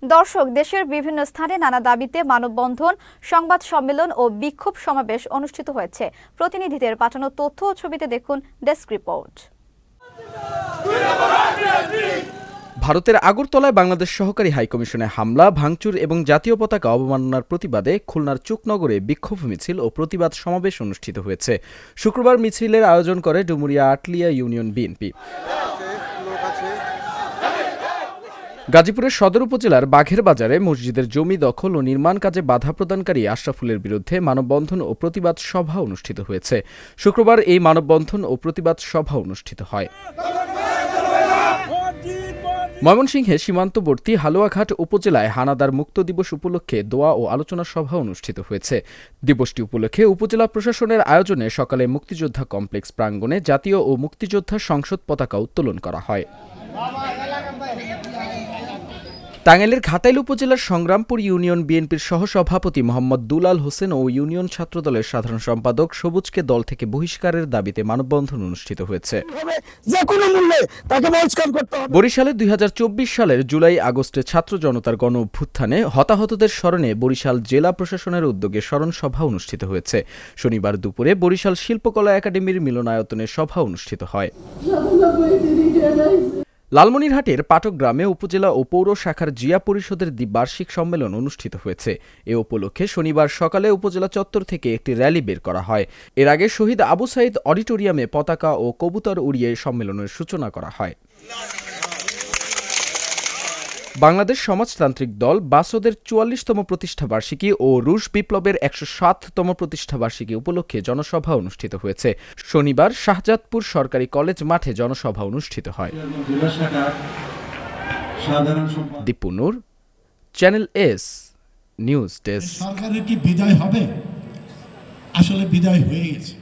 দর্শক, দেশের বিভিন্ন স্থানে নানা দাবিতে মানববন্ধন, সংবাদ সম্মেলন ও বিক্ষোভ সমাবেশ অনুষ্ঠিত হয়েছে। প্রতিনিধিদের পাঠানো তথ্য ও ছবিতে দেখুন ডেস্ক রিপোর্ট। ভারতের আগরতলায় বাংলাদেশ সহকারী হাইকমিশনে হামলা, ভাঙচুর এবং জাতীয় পতাকা অবমাননার প্রতিবাদে খুলনার চুকনগরে বিক্ষোভ মিছিল ও প্রতিবাদ সমাবেশ অনুষ্ঠিত হয়েছে। শুক্রবার মিছিলের আয়োজন করে ডুমুরিয়া আটলিয়া ইউনিয়ন বিএনপি। গাজীপুরের সদর উপজেলার বাঘের বাজারে মসজিদের জমি দখল ও নির্মাণ কাজে বাধা প্রদানকারী আশরাফুলের বিরুদ্ধে মানববন্ধন ও প্রতিবাদ সভা অনুষ্ঠিত হয়েছে। শুক্রবার এই মানববন্ধন ও প্রতিবাদ সভা অনুষ্ঠিত হয়। ময়মনসিংহে সীমান্তবর্তী হালুয়াঘাট উপজেলায় হানাদার মুক্ত দিবস উপলক্ষে দোয়া ও আলোচনা সভা অনুষ্ঠিত হয়েছে। দিবসটি উপলক্ষে উপজেলা প্রশাসনের আয়োজনে সকালে মুক্তিযোদ্ধা কমপ্লেক্স প্রাঙ্গণে জাতীয় ও মুক্তিযোদ্ধা সংসদ পতাকা উত্তোলন করা হয়। টাঙ্গাইলের ঘাটাইল উপজেলার সংগ্রামপুর ইউনিয়ন বিএনপির সহসভাপতি মোহাম্মদ দুলাল হোসেন ও ইউনিয়ন ছাত্রদলের সাধারণ সম্পাদক সবুজকে দল থেকে বহিষ্কারের দাবিতে মানববন্ধন অনুষ্ঠিত হয়েছে। বরিশালে ২০২৪ সালের জুলাই আগস্টে ছাত্র জনতার গণ অভ্যুত্থানে হতাহতদের স্মরণে বরিশাল জেলা প্রশাসনের উদ্যোগে স্মরণ সভা অনুষ্ঠিত হয়েছে। শনিবার দুপুরে বরিশাল শিল্পকলা একাডেমির মিলনায়তনে সভা অনুষ্ঠিত হয়। লালমনিরহাটের পাটগ্রামে উপজেলা ও পৌর শাখার জিয়া পরিষদের দ্বিবার্ষিক সম্মেলন অনুষ্ঠিত হয়েছে। এ উপলক্ষে শনিবার সকালে উপজেলা চত্বর থেকে একটি র্যালি বের করা হয়। এর আগে শহীদ আবু সাইদ অডিটোরিয়ামে পতাকা ও কবুতর উড়িয়ে সম্মেলনের সূচনা করা হয়। বাংলাদেশ সমাজতান্ত্রিক দল বাসদের ৪৪তম প্রতিষ্ঠাবার্ষিকী ও রুশ বিপ্লবের ১০৭তম প্রতিষ্ঠাবার্ষিকী উপলক্ষে জনসভা অনুষ্ঠিত হয়েছে। শনিবার শাহজাদপুর সরকারি কলেজ মাঠে জনসভা অনুষ্ঠিত হয়। দীপু নূর, চ্যানেল এস নিউজ ডেস্ক। সরকারের কি বিদায় হবে? আসলে বিদায় হয়ে গেছে।